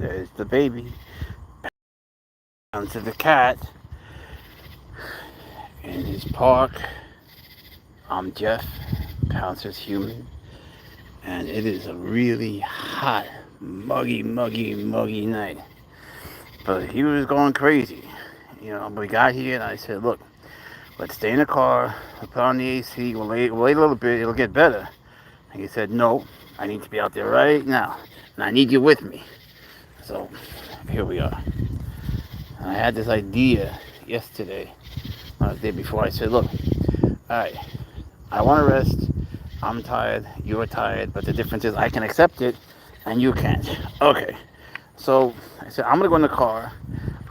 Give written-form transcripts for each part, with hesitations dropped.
There's the baby. Pouncer the cat. In his park. I'm Jeff. Pouncer's human. And it is a really hot, muggy night. But he was going crazy. We got here and I said, look, let's stay in the car. We'll put on the AC. We'll wait a little bit. It'll get better. And he said, no, I need to be out there right now. And I need you with me. So here we are. And I had this idea yesterday, the day before. I said, look, all right, I want to rest. I'm tired. You're tired. But the difference is I can accept it and you can't. Okay. So I said, I'm going to go in the car.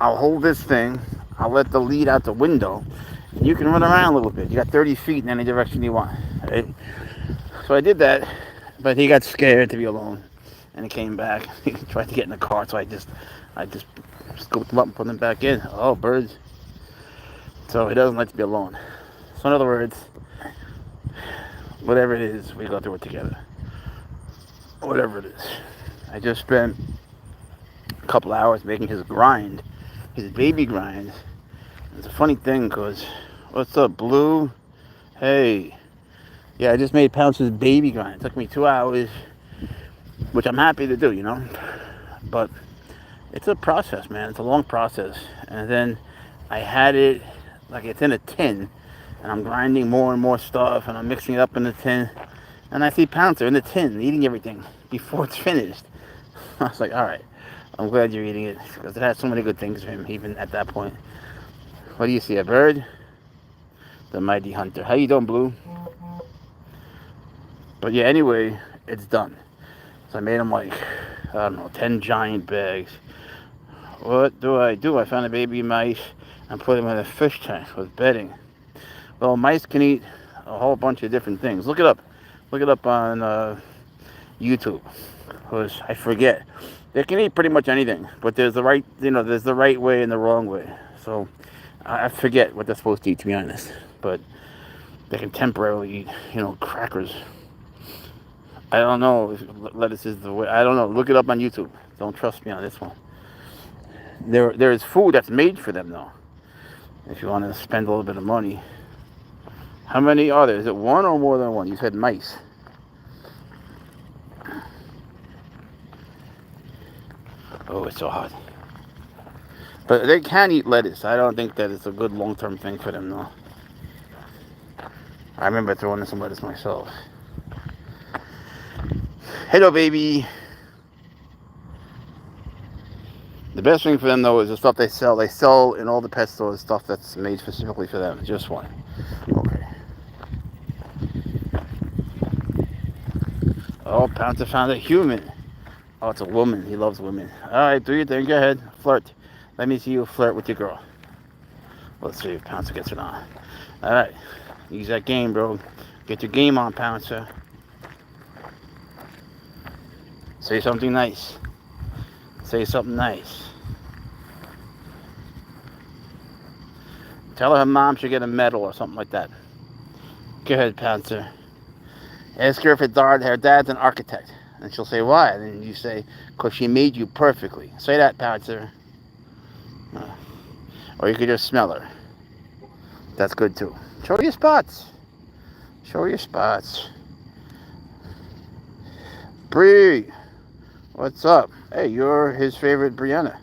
I'll hold this thing. I'll let the lead out the window. And you can run around a little bit. You got 30 feet in any direction you want. Right? So I did that. But he got scared to be alone. And he came back. He tried to get in the car. So I just scooped him up and put him back in. Oh, birds. So he doesn't like to be alone. So in other words, whatever it is, we go through it together. Whatever it is. I just spent a couple hours making his grind, his baby grind. It's a funny thing because, what's up, Blue? Hey. Yeah, I just made Pouncer's baby grind. It took me 2 hours, which I'm happy to do, But it's a process, man. It's a long process. And then I had it like it's in a tin. And I'm grinding more and more stuff, and I'm mixing it up in the tin. And I see Pouncer in the tin, eating everything before it's finished. I was like, all right, I'm glad you're eating it, because it has so many good things for him, even at that point. What do you see, a bird? The mighty hunter. How you doing, Blue? But yeah, anyway, it's done. So I made him like, 10 giant bags. What do? I found a baby mice and put him in a fish tank with bedding. Well, mice can eat a whole bunch of different things. Look it up. Look it up on YouTube. Because I forget. They can eat pretty much anything, but there's the right, there's the right way and the wrong way. So I forget what they're supposed to eat, to be honest. But they can temporarily eat, crackers. I don't know if lettuce is the way. I don't know. Look it up on YouTube. Don't trust me on this one. There is food that's made for them, though. If you want to spend a little bit of money. How many are there? Is it one or more than one? You said mice. Oh, it's so hot. But they can eat lettuce. I don't think that it's a good long-term thing for them, though. I remember throwing in some lettuce myself. Hello, baby. The best thing for them, though, is the stuff they sell. They sell in all the pet stores stuff that's made specifically for them. Just one. Okay. Oh, Pouncer found a human. Oh, it's a woman. He loves women. All right, do your thing. Go ahead. Flirt. Let me see you flirt with your girl. Let's see if Pouncer gets it on. All right. Use that game, bro. Get your game on, Pouncer. Say something nice. Say something nice. Tell her mom should get a medal or something like that. Go ahead, Pouncer. Ask her if her dad's an architect. And she'll say, why? And then you say, because she made you perfectly. Say that, Pouncer. Or you could just smell her. That's good, too. Show your spots. Show your spots. Bree. What's up? Hey, you're his favorite Brianna.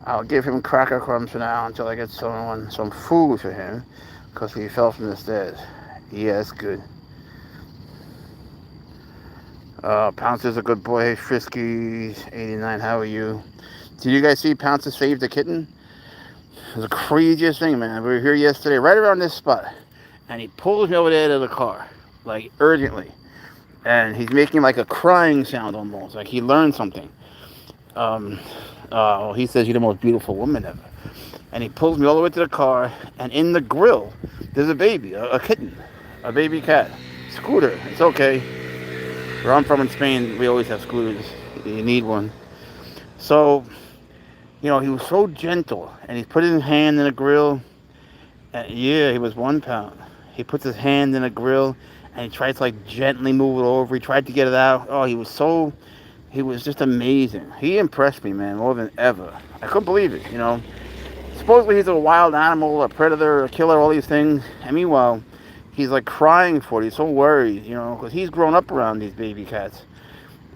I'll give him cracker crumbs for now until I get some food for him. Because he fell from the stairs. Yes, good. Pouncer's a good boy. Hey, Frisky 89, how are you? Did you guys see Pouncer saved a kitten? It was the craziest thing, man. We were here yesterday, right around this spot. And he pulls me over there to the car, like, urgently. And he's making, like, a crying sound almost. Like, he learned something. He says, you're the most beautiful woman ever. And he pulls me all the way to the car. And in the grill, there's a baby, a kitten, a baby cat. Scooter, it's okay. Where I'm from in Spain, we always have scooters. You need one. So, he was so gentle. And he put his hand in the grill. And yeah, he was 1 pound. He puts his hand in the grill. And he tried to, like, gently move it over. He tried to get it out. Oh, he He was just amazing. He impressed me, man, more than ever. I couldn't believe it, you know. Supposedly he's a wild animal, a predator, a killer, all these things. And meanwhile, he's like crying for it. He's so worried, you know, because he's grown up around these baby cats.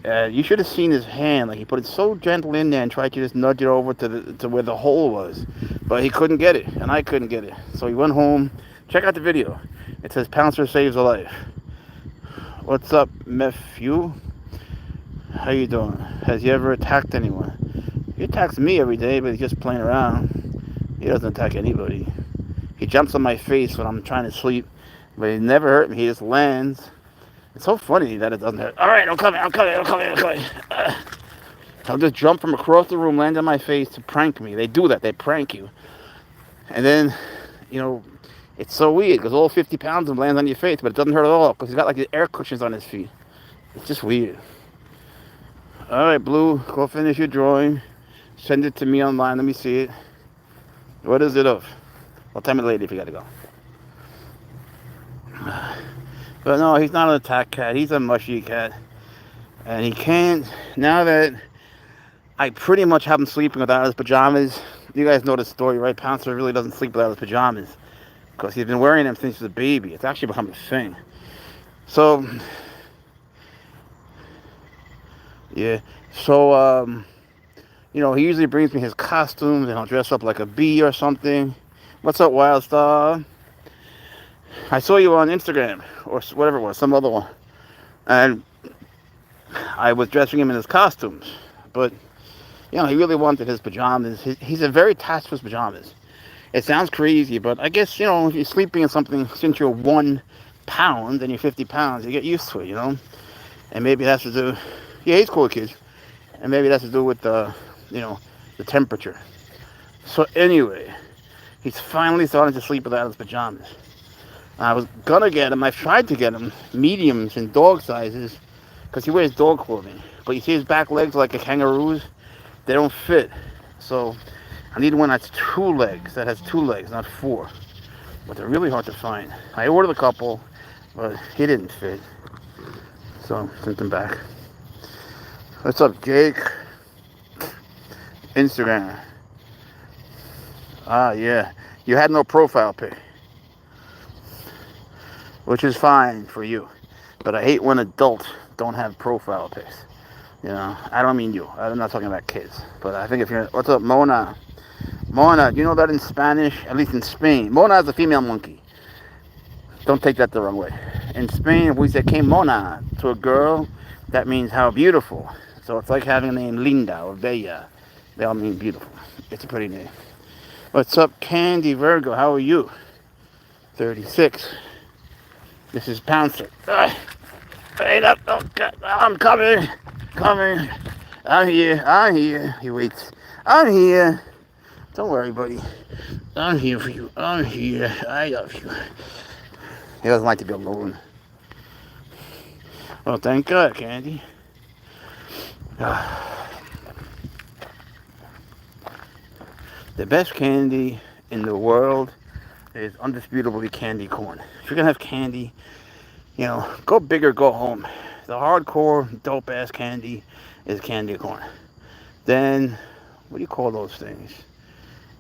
You should have seen his hand. Like, he put it so gentle in there and tried to just nudge it over to where the hole was. But he couldn't get it, and I couldn't get it. So he went home. Check out the video. It says Pouncer saves a life. What's up, Matthew? How you doing? Has he ever attacked anyone? He attacks me every day, but he's just playing around. He doesn't attack anybody. He jumps on my face when I'm trying to sleep, but he never hurt me. He just lands. It's so funny that it doesn't hurt. All right, I'm coming. He'll just jump from across the room, land on my face to prank me. They do that. They prank you. And then, you know, it's so weird because all 50 pounds of him lands on your face, but it doesn't hurt at all because he's got like the air cushions on his feet. It's just weird. All right, Blue, go finish your drawing. Send it to me online. Let me see it. What is it of? Well, tell me later if you got to go. But no, he's not an attack cat. He's a mushy cat. And he can't, now that I pretty much have him sleeping without his pajamas. You guys know the story, right? Pouncer really doesn't sleep without his pajamas because he's been wearing them since he was a baby. It's actually become a thing. So, yeah. So, you know, he usually brings me his costumes and I'll dress up like a bee or something. What's up, Wild Star? I saw you on Instagram or whatever it was, some other one. And I was dressing him in his costumes. But, you know, he really wanted his pajamas. He's very attached to his pajamas. It sounds crazy, but I guess, you know, if you're sleeping in something since you're 1 pound and you're 50 pounds, you get used to it, you know? And maybe it has to do, yeah, he's cool, kids. And maybe it has to do with the, you know, the temperature. So anyway, he's finally starting to sleep without his pajamas. I was gonna get him, I tried to get him mediums and dog sizes because he wears dog clothing. But you see his back legs like a kangaroo's, they don't fit. So I need one that's 2 legs, that has 2 legs, not 4. But they're really hard to find. I ordered a couple, but he didn't fit. So sent them back. What's up, Jake? Instagram. Ah, yeah. You had no profile pic. Which is fine for you. But I hate when adults don't have profile pics. You know, I don't mean you. I'm not talking about kids. But I think if you're... What's up, Mona? Mona, do you know that in Spanish, at least in Spain, Mona is a female monkey. Don't take that the wrong way. In Spain, if we say que mona to a girl, that means how beautiful. So it's like having a name Linda or Bella. They all mean beautiful. It's a pretty name. What's up, Candy Virgo? How are you? 36. This is Pouncer. Wait up. Oh, God. I'm coming. I'm here. He waits. I'm here. Don't worry, buddy. I'm here for you. I'm here. I love you. He doesn't like to be alone. Oh, thank God, Candy. The best candy in the world is undisputably candy corn. If you're going to have candy, you know, go big or go home. The hardcore, dope-ass candy is candy corn. Then, what do you call those things?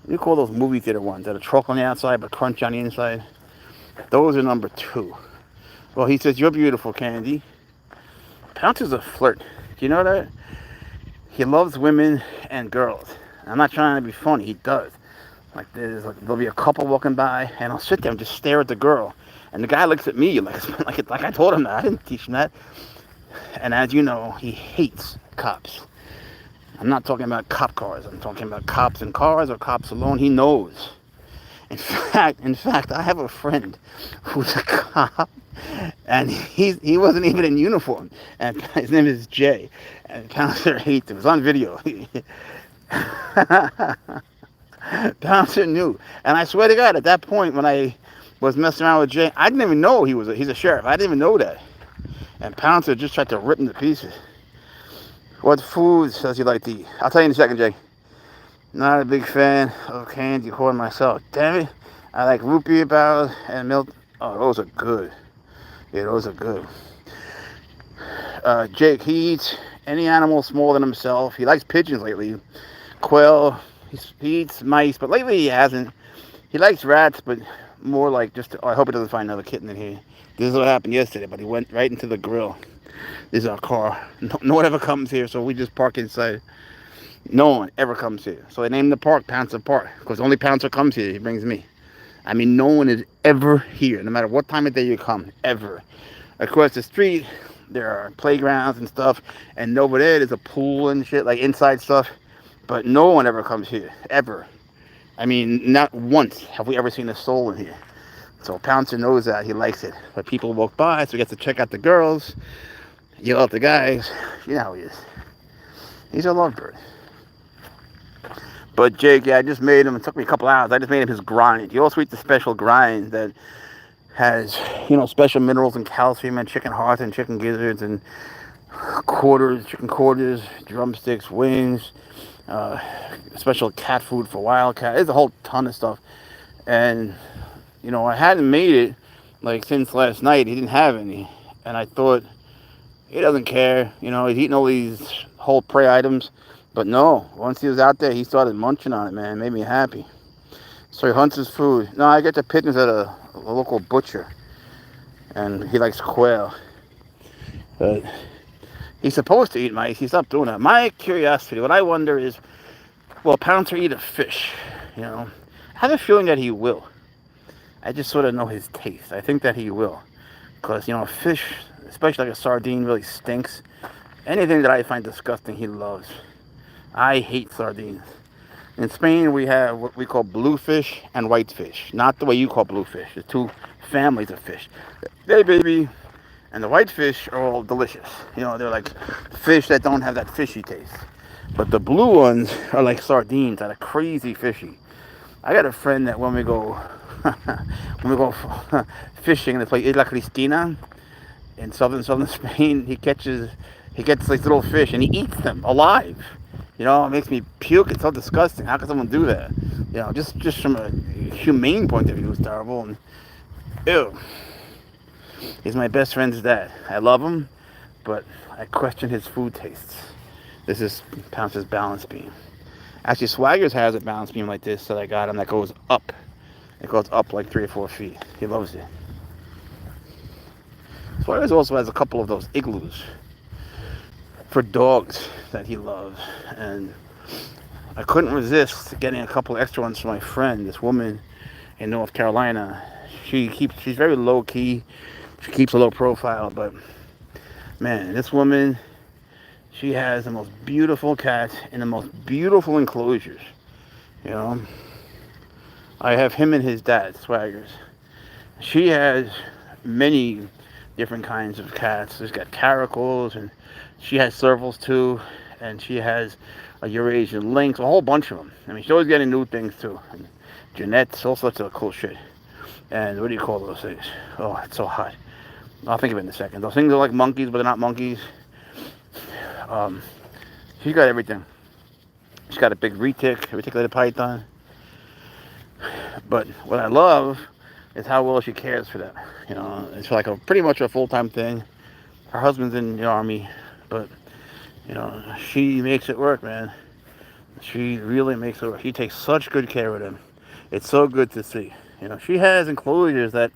What do you call those movie theater ones that are chalk on the outside but crunch on the inside? Those are number 2. Well, he says, you're beautiful, Candy. Pouncer's a flirt. Do you know that? He loves women and girls. I'm not trying to be funny. He does. There'll be a couple walking by, and I'll sit there and just stare at the girl. And the guy looks at me like I told him that. I didn't teach him that. And as you know, he hates cops. I'm not talking about cop cars. I'm talking about cops in cars or cops alone. He knows. In fact, I have a friend who's a cop, and he wasn't even in uniform. And his name is Jay. And Pouncer hates him. It's on video. Pouncer knew. And I swear to God, at that point when I was messing around with Jay, I didn't even know he's a sheriff. I didn't even know that. And Pouncer just tried to rip him to pieces. What foods does he like to eat? I'll tell you in a second, Jay. Not a big fan of candy corn myself. Damn it. I like root beer barrels and milk. Oh, those are good. Yeah, those are good. Jake, he eats any animal smaller than himself. He likes pigeons lately. Quail. He eats mice, but lately he hasn't. He likes rats, but more like just. Oh, I hope he doesn't find another kitten in here. This is what happened yesterday, but he went right into the grill. This is our car. No one ever comes here, so we just park inside. No one ever comes here. So they named the park Pouncer Park, because only Pouncer comes here. He brings me. I mean, no one is ever here, no matter what time of day you come, ever. Across the street, there are playgrounds and stuff, and over there's a pool and shit, like inside stuff. But no one ever comes here, ever. I mean, not once have we ever seen a soul in here. So Pouncer knows that. He likes it. But people walk by, so he gets to check out the girls, yell at the guys. You know how he is. He's a lovebird. But Jake, yeah, I just made him. It took me a couple hours. I just made him his grind. He also eats the special grind that has, special minerals and calcium and chicken hearts and chicken gizzards and chicken quarters, drumsticks, wings, special cat food for wildcat. There's a whole ton of stuff. And, I hadn't made it, like, since last night. He didn't have any. And I thought, he doesn't care. He's eating all these whole prey items. But no, once he was out there, he started munching on it, man. It made me happy. So he hunts his food. No, I get the pigeons at a local butcher. And he likes quail. But he's supposed to eat mice. He stopped doing that. My curiosity, what I wonder is, will Pouncer eat a fish? I have a feeling that he will. I just sort of know his taste. I think that he will. Because, fish, especially like a sardine, really stinks. Anything that I find disgusting, he loves. I hate sardines. In Spain, we have what we call bluefish and whitefish. Not the way you call bluefish. There's two families of fish. They baby, and the whitefish are all delicious. They're like fish that don't have that fishy taste. But the blue ones are like sardines that are crazy fishy. I got a friend that when we go fishing in this place, Isla Cristina, in southern Spain, he gets these little fish and he eats them alive. It makes me puke. It's so disgusting. How can someone do that? Just from a humane point of view, it's terrible. And ew. He's my best friend's dad. I love him, but I question his food tastes. This is Pouncer's balance beam. Actually, Swagger's has a balance beam like this that I got him that goes up. It goes up like 3 or 4 feet. He loves it. Swagger's also has a couple of those igloos for dogs that he loves, and I couldn't resist getting a couple extra ones for my friend, this woman in North Carolina. She's very low key. She keeps a low profile, but man, this woman, she has the most beautiful cats in the most beautiful enclosures. I have him and his dad, Swaggers. She has many different kinds of cats. She's got caracals, and she has servals too, and she has a Eurasian lynx, a whole bunch of them. I mean, she's always getting new things too. And Jeanettes, all sorts of cool shit. And what do you call those things? Oh, it's so hot. I'll think of it in a second. Those things are like monkeys, but they're not monkeys. She's got everything. She's got a big reticulated python. But what I love is how well she cares for them. It's like pretty much a full-time thing. Her husband's in the army, but she makes it work, man. She really makes it work. She takes such good care of them. It's so good to see. She has enclosures that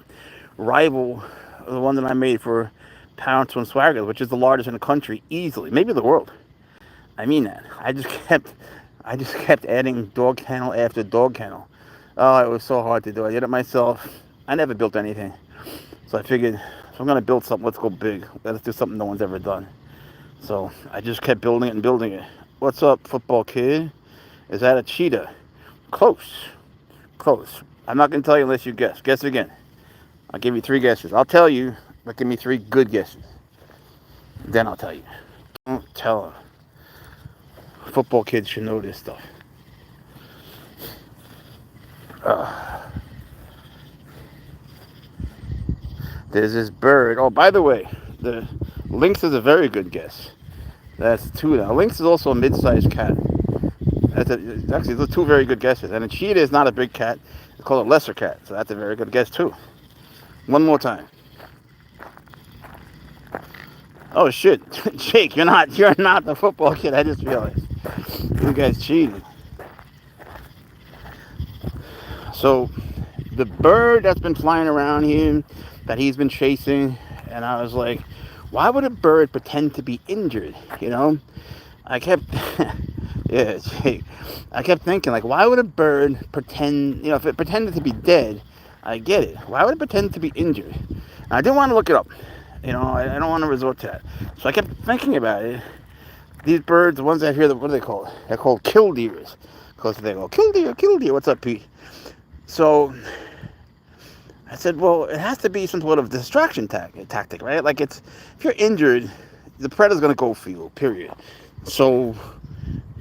rival the one that I made for Pouncer and Swagger, which is the largest in the country, easily, maybe the world. I mean that. I just kept adding dog kennel after dog kennel. Oh, it was so hard to do. I did it myself. I never built anything. So I figured, if I'm going to build something, let's go big. Let's do something no one's ever done. So I just kept building it and building it. What's up, football kid? Is that a cheetah? Close. I'm not going to tell you unless you guess. Guess again. I'll give you 3 guesses. I'll tell you, but give me 3 good guesses. Then I'll tell you. Don't tell her. Football kids should know this stuff. There's this bird. Oh, by the way, the lynx is a very good guess. That's 2 now. Lynx is also a mid-sized cat. Actually, those are 2 very good guesses. And a cheetah is not a big cat. It's called a lesser cat. So that's a very good guess, too. One more time. Oh shit, Jake, you're not the football kid. I just realized you guys cheated. So the bird that's been flying around here that he's been chasing, and I was like, why would a bird pretend to be injured? You know, I kept, yeah, Jake. I kept thinking, like, why would a bird pretend? You know, if it pretended to be dead, I get it. Why would it pretend to be injured? And I didn't want to look it up. You know, I don't want to resort to that. So I kept thinking about it. These birds, the ones out here, what are they called? They're called killdeers. Because they go, killdeer, what's up, Pete? So I said, well, it has to be some sort of distraction tactic, right? Like, if you're injured, the predator's going to go for you, period. So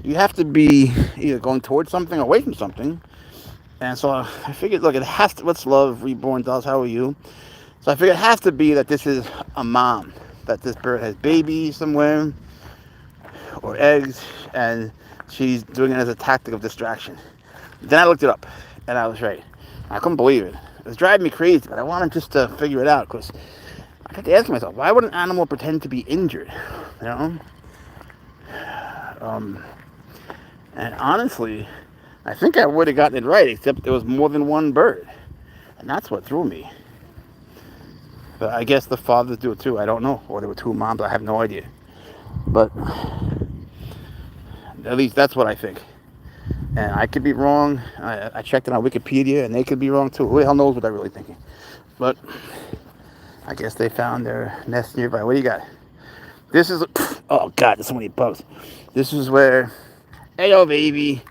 you have to be either going towards something or away from something. And so I figured, look, it has to, what's love, reborn dolls, how are you? So I figured it has to be that this is a mom, that this bird has babies somewhere, or eggs, and she's doing it as a tactic of distraction. Then I looked it up, and I was right. I couldn't believe it. It was driving me crazy, but I wanted just to figure it out, because I kept asking myself, why would an animal pretend to be injured? You know? And honestly, I think I would have gotten it right, except there was more than one bird. And that's what threw me. But I guess the fathers do it too. I don't know. Or there were two moms. I have no idea. But at least that's what I think. And I could be wrong. I checked it on Wikipedia, and they could be wrong too. Who the hell knows what they're really thinking? But I guess they found their nest nearby. What do you got? This is... Oh, God, there's so many bugs. This is where... Hey, oh, baby.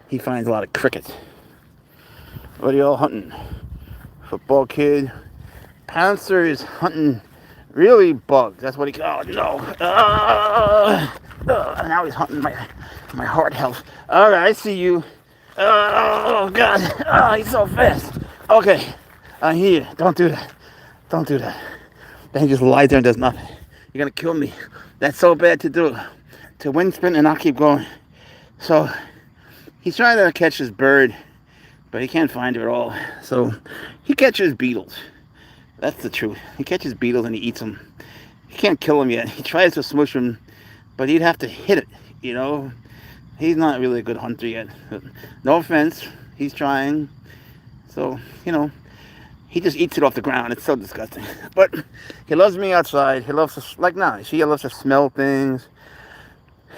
He finds a lot of crickets. What are y'all hunting? Football kid. Pouncer is hunting really bugs. That's what he... Oh, no. Now he's hunting my heart health. All right, I see you. Oh, God. Oh, he's so fast. Okay. Here. Don't do that. Don't do that. Then he just lies there and does nothing. You're going to kill me. That's so bad to do. To wind spin and I'll keep going. So he's trying to catch his bird, but he can't find it at all. So he catches beetles. That's the truth. He catches beetles and he eats them. He can't kill them yet. He tries to smush them, but he'd have to hit it, you know. He's not really a good hunter yet. No offense. He's trying. So, you know, he just eats it off the ground. It's so disgusting. But he loves being outside. He loves to, like now, he loves to smell things,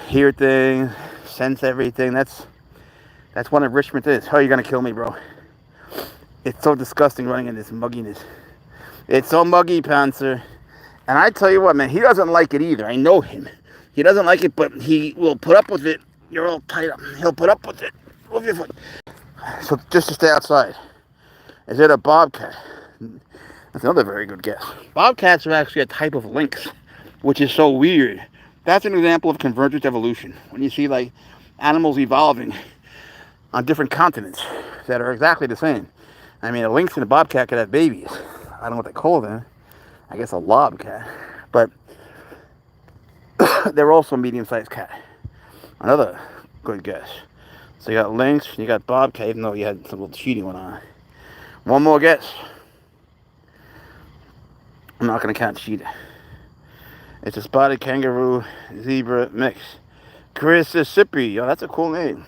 hear things, sense everything. That's what enrichment is. How are you going to kill me, bro? It's so disgusting running in this mugginess. It's so muggy, Pouncer. And I tell you what, man, he doesn't like it either. I know him. He doesn't like it, but he will put up with it. You're all tied up. He'll put up with it. Move your foot. So just to stay outside. Is it a bobcat? That's another very good guess. Bobcats are actually a type of lynx, which is so weird. That's an example of convergent evolution. When you see, like, animals evolving on different continents that are exactly the same. I mean, a lynx and a bobcat could have babies. I don't know what they call them. I guess a lobcat. But they're also a medium-sized cat. Another good guess. So you got lynx, you got bobcat, even though you had some little cheating going on. One more guess. I'm not going to count cheetah. It's a spotted kangaroo zebra mix. Mississippi. Oh, that's a cool name.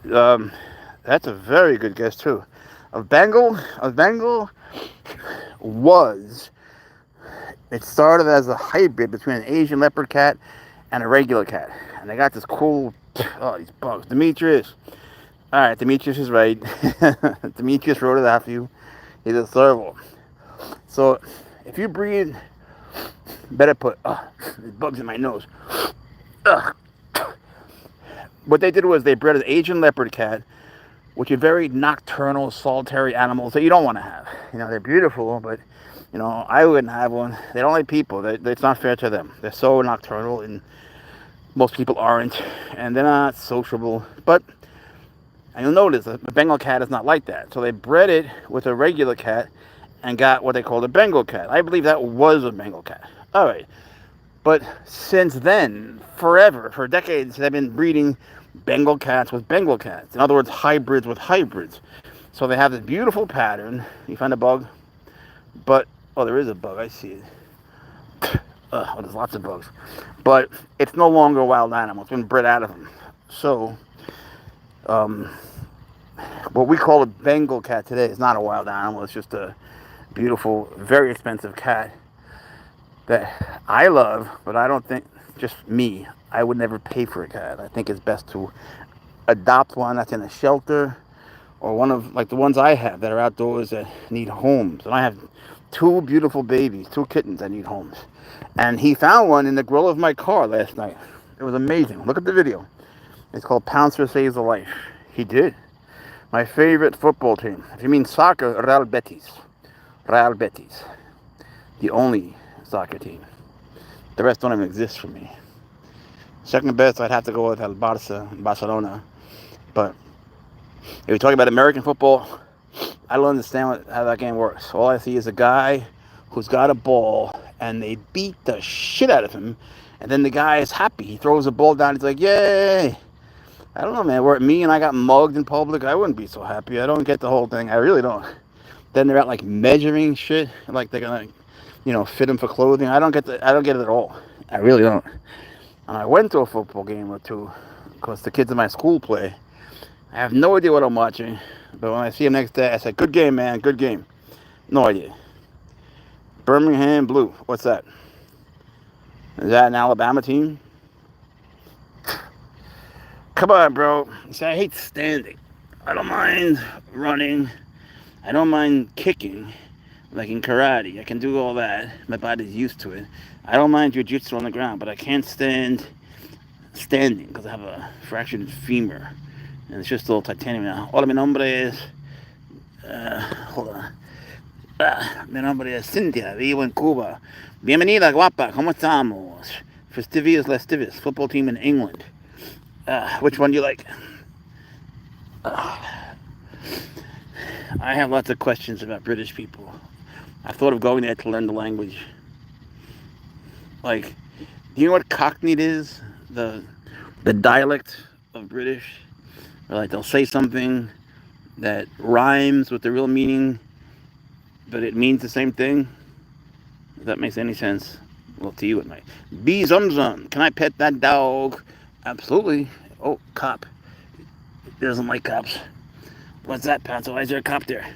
That's a very good guess too. A Bengal was... It started as a hybrid between an Asian leopard cat and a regular cat. And they got this cool... Oh, these bugs. Demetrius. Alright, Demetrius is right. Demetrius wrote it after you. He's a serval. So, if you breed... Better put... There's bugs in my nose. What they did was they bred an Asian leopard cat, which are very nocturnal, solitary animals that you don't want to have. You know, they're beautiful, but, you know, I wouldn't have one. They don't like people. It's not fair to them. They're so nocturnal, and most people aren't, and they're not sociable. But, and you'll notice, a Bengal cat is not like that. So they bred it with a regular cat and got what they called a Bengal cat. I believe that was a Bengal cat. All right. But since then, forever, for decades, they've been breeding Bengal cats with Bengal cats. In other words, hybrids with hybrids. So they have this beautiful pattern. You find a bug? But, oh, there is a bug. I see it. there's lots of bugs. But it's no longer a wild animal. It's been bred out of them. So, what we call a Bengal cat today is not a wild animal. It's just a beautiful, very expensive cat that I love, but I don't think, just me, I would never pay for a cat. I think it's best to adopt one that's in a shelter, or one of like the ones I have that are outdoors that need homes. And I have two beautiful babies, two kittens that need homes. And he found one in the grill of my car last night. It was amazing. Look at the video. It's called Pouncer Saves a Life. He did. My favorite football team. If you mean soccer, Real Betis. Real Betis. The only soccer team. The rest don't even exist for me. Second best, I'd have to go with El Barcelona. But if you're talking about American football, I don't understand how that game works. All I see is a guy who's got a ball, and they beat the shit out of him, and then the guy is happy. He throws the ball down. He's like, yay. I don't know, man. Were it me and I got mugged in public, I wouldn't be so happy. I don't get the whole thing. I really don't. Then they're out like measuring shit, like they're gonna, fit them for clothing. I don't get it at all. I really don't. And I went to a football game or two because the kids in my school play. I have no idea what I'm watching, but when I see them next day, I say, good game, man, good game. No idea. Birmingham Blue, what's that? Is that an Alabama team? Come on, bro. You see, I hate standing. I don't mind running. I don't mind kicking, like in karate. I can do all that. My body's used to it. I don't mind jiu-jitsu on the ground, but I can't stand standing because I have a fractured femur. And it's just a little titanium now. Hola, mi nombre es... hold on. Mi nombre es Cynthia. Vivo en Cuba. Bienvenida, guapa. ¿Cómo estamos? Festivius Lascivious. Football team in England. Which one do you like? I have lots of questions about British people. I've thought of going there to learn the language. Like, do you know what Cocknit is? The dialect of British? Or like they'll say something that rhymes with the real meaning, but it means the same thing. If that makes any sense. Well, to you it might. Bee zum zum. Can I pet that dog? Absolutely. Oh, cop. He doesn't like cops. What's that, Pouncer? Why is there a cop there?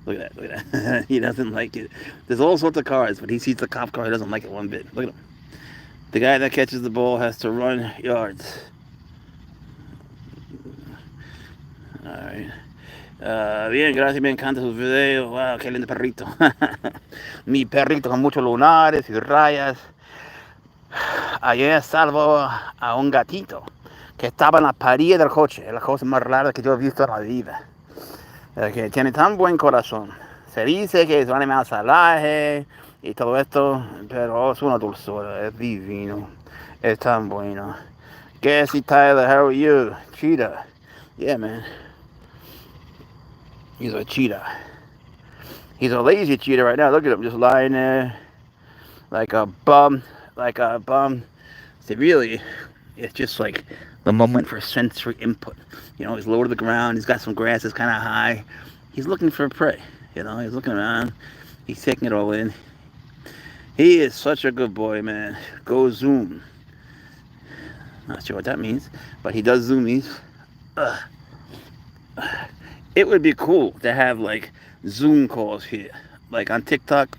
Look at that. Look at that. He doesn't like it. There's all sorts of cars, but he sees the cop car. He doesn't like it one bit. Look at him. The guy that catches the ball has to run yards. Alright. Bien, gracias, me encantan sus videos. Wow, qué lindo perrito. Mi perrito con muchos lunares y rayas. Ayer salvo a un gatito que estaba en la parilla del coche. Es la cosa más rara que yo he visto en la vida. Que tiene tan buen corazón. Se dice que es un animal salvaje y todo esto, pero es una dulzura, es divino, es tan bueno. Gassy Tyler, how are you? Cheetah. Yeah, man. He's a cheetah. He's a lazy cheetah right now. Look at him, just lying there like a bum. See, really, it's just like the moment for sensory input. He's low to the ground. He's got some grass that's kind of high. He's looking for prey. He's looking around. He's taking it all in. He is such a good boy, man. Go zoom. Not sure what that means, but he does zoomies. It would be cool to have like Zoom calls here, like on TikTok.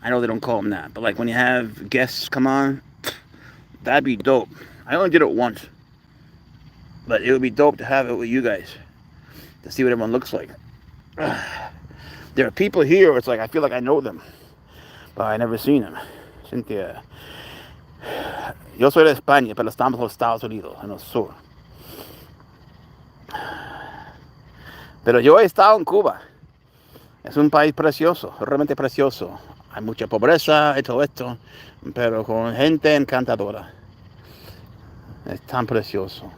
I know they don't call them that, but like when you have guests come on, that'd be dope. I only did it once, but it would be dope to have it with you guys to see what everyone looks like. There are people here where it's like I feel like I know them, but I never seen them. Cynthia. Yo soy de España, pero estamos en los Estados Unidos, en el sur. Pero yo he estado en Cuba. Es un país precioso, realmente precioso. Hay mucha pobreza y todo esto, pero con gente encantadora. Es tan precioso.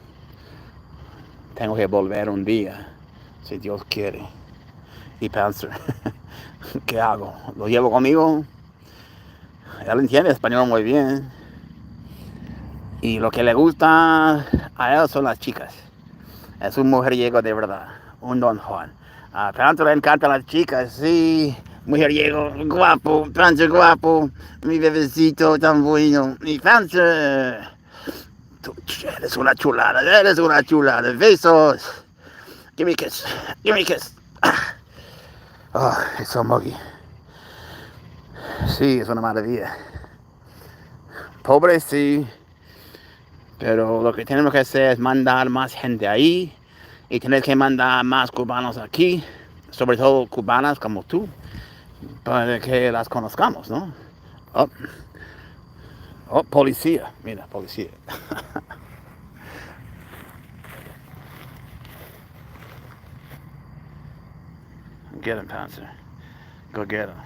Tengo que volver un día, si Dios quiere. Y Pouncer, ¿qué hago? ¿Lo llevo conmigo? Él entiende español muy bien. Y lo que le gusta a él son las chicas. Es un mujeriego de verdad. Un Don Juan. A Pouncer le encantan las chicas, sí. mujeriego, guapo, Pouncer guapo, mi bebecito tan bueno, mi Pouncer. Eres una chulada, besos. Give me a kiss, give me a kiss. Oh, it's so muggy. Sí, es una maravilla. Pobre sí, pero lo que tenemos que hacer es mandar más gente ahí y tener que mandar más cubanos aquí, sobre todo cubanas como tú, para que las conozcamos, ¿no? Oh, oh, policía, mira, policía. Get him, Pouncer. Go get him.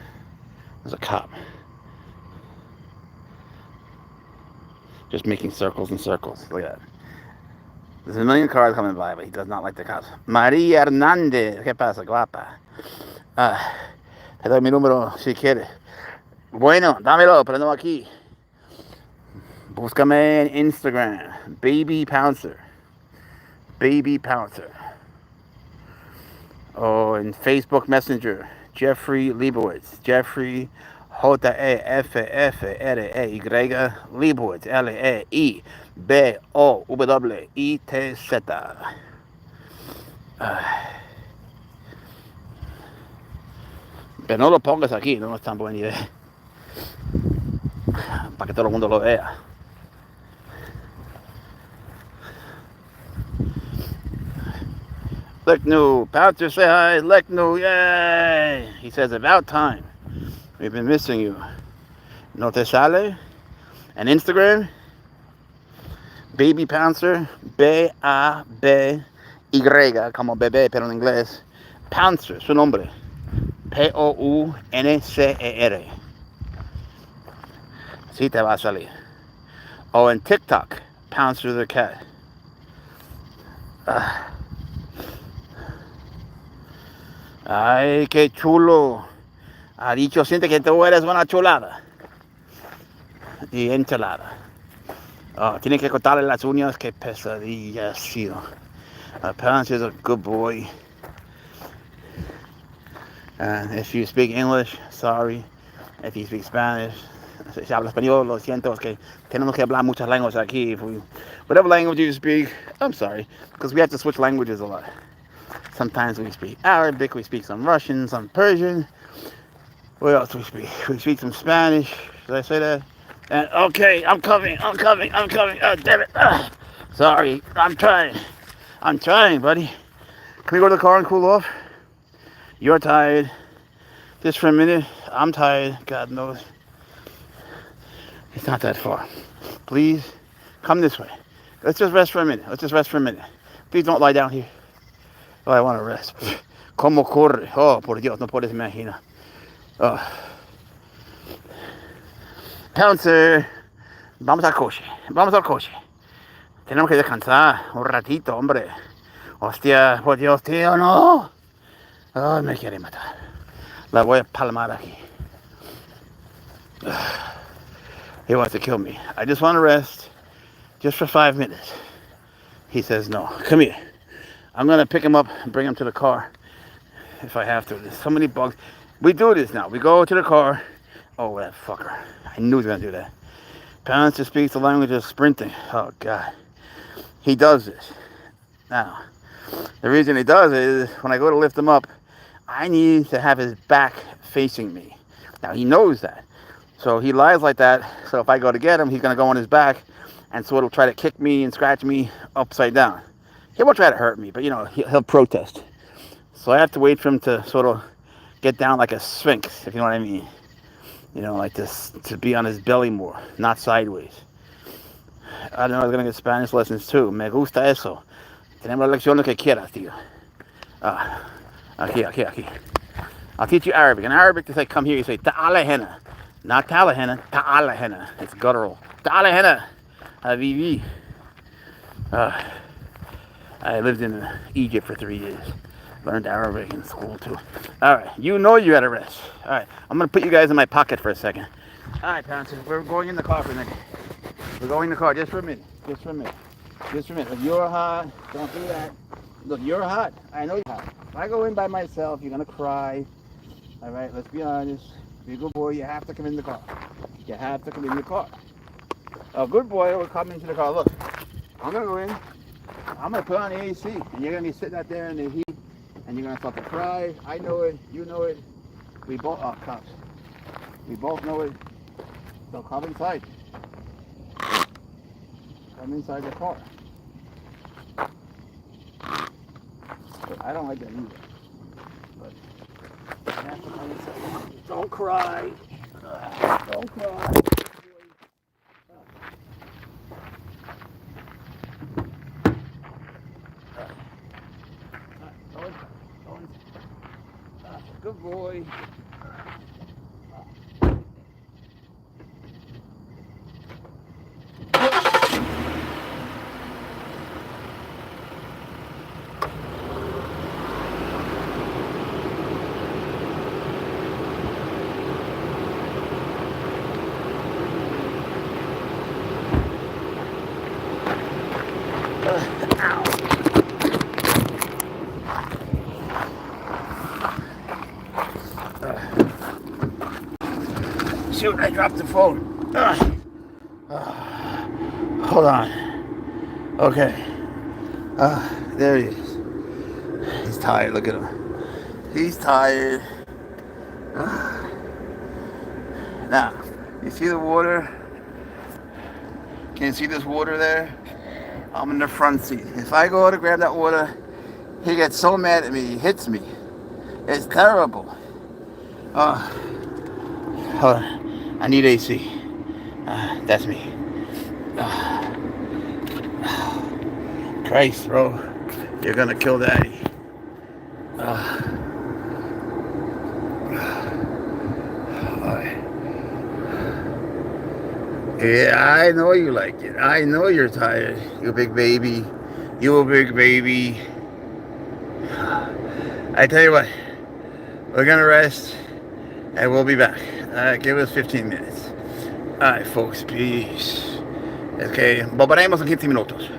There's a cop. Just making circles and circles. Look at that. There's a million cars coming by, but he does not like the cops. María Hernández. ¿Qué pasa, guapa? Te doy mi número si quieres. Bueno, dámelo, pero no aquí. Búscame en Instagram. Baby Pouncer. Baby Pouncer. O en Facebook Messenger. Jeffrey Leibowitz. Jeffrey Jeffrey Leibowitz. Leibowitz. Pero no lo pongas aquí, no es tan buena idea. Para que todo el mundo lo vea. Leknu, Pouncer, say hi. Leknu, yay! He says, about time. We've been missing you. No te sale? And Instagram? Baby Pouncer, B-A-B-Y, como bebé, pero en inglés. Pouncer, su nombre. P-O-U-N-C-E-R. Sí te va a salir. O en TikTok, Pouncer the Cat. Ay, qué chulo. Ha dicho siente que tú eres una chulada. Y enchilada. Oh, tiene que cortarle las uñas, qué pesadilla ha sido. Pouncer is a good boy. And if you speak English, sorry. If you speak Spanish, si habla español, lo siento, es que tenemos que hablar muchas lenguas aquí. Whatever language you speak, I'm sorry, because we have to switch languages a lot. Sometimes we speak Arabic, we speak some Russian, some Persian. What else do we speak? We speak some Spanish. Did I say that? And okay, I'm coming. Oh, damn it. Sorry, I'm trying, buddy. Can we go to the car and cool off? You're tired. Just for a minute. I'm tired. God knows. It's not that far. Please, come this way. Let's just rest for a minute. Please don't lie down here. Oh, I want to rest. Como corre. Oh, por Dios, no puedes imaginar. Oh. Pouncer, vamos al coche. Tenemos que descansar un ratito, hombre. Hostia, por Dios, tío, no. Oh, me quiere matar. La voy a palmar aquí. He wants to kill me. I just want to rest just for 5 minutes. He says no. Come here. I'm going to pick him up and bring him to the car if I have to. There's so many bugs. We do this now. We go to the car. Oh, that fucker. I knew he was going to do that. Pouncer speaks the language of sprinting. Oh, God. He does this. Now, the reason he does it is when I go to lift him up, I need to have his back facing me. Now, he knows that. So he lies like that. So if I go to get him, he's going to go on his back and sort of try to kick me and scratch me upside down. He won't try to hurt me, but, you know, he'll protest. So I have to wait for him to sort of get down like a sphinx, if you know what I mean. You know, like this, to be on his belly more, not sideways. I don't know, I was going to get Spanish lessons too. Me gusta eso. Tenemos la lección lo que quieras, tío. Aquí. I'll teach you Arabic. In Arabic, to say come here, you say ta'ala hena. Not ta'ala hena, ta'ala hena. It's guttural. Ta'ala hena. Habibi. I lived in Egypt for 3 years. Learned Arabic in school too. Alright, you know you gotta rest. Alright, I'm gonna put you guys in my pocket for a second. Alright, Pouncer, we're going in the car for a minute. We're going in the car just for a minute. Look, you're hot. Don't do that. Look, you're hot. I know you're hot. If I go in by myself, you're gonna cry. All right, let's be honest. Be a good boy. You have to come in the car. You have to come in the car. A good boy will come into the car. Look, I'm gonna go in. I'm gonna put on the AC, and you're gonna be sitting out there in the heat, and you're gonna start to cry. I know it. You know it. We both are cops. We both know it. So come inside. Come inside the car. But I don't like that either. But you have to come inside. Don't cry. Don't cry. Good boy. Shoot, I dropped the phone. Hold on. Okay. There he is. He's tired. Look at him. He's tired. Now, you see the water? Can you see this water there? I'm in the front seat. If I go to grab that water, he gets so mad at me. He hits me. It's terrible. Hold on. I need AC. That's me. Christ, bro. You're gonna kill daddy. Yeah, I know you like it. I know you're tired. You big baby. You a big baby. I tell you what. We're gonna rest. And we'll be back. Give us 15 minutes. Alright, folks. Peace. Okay. Volveremos en 15 minutos.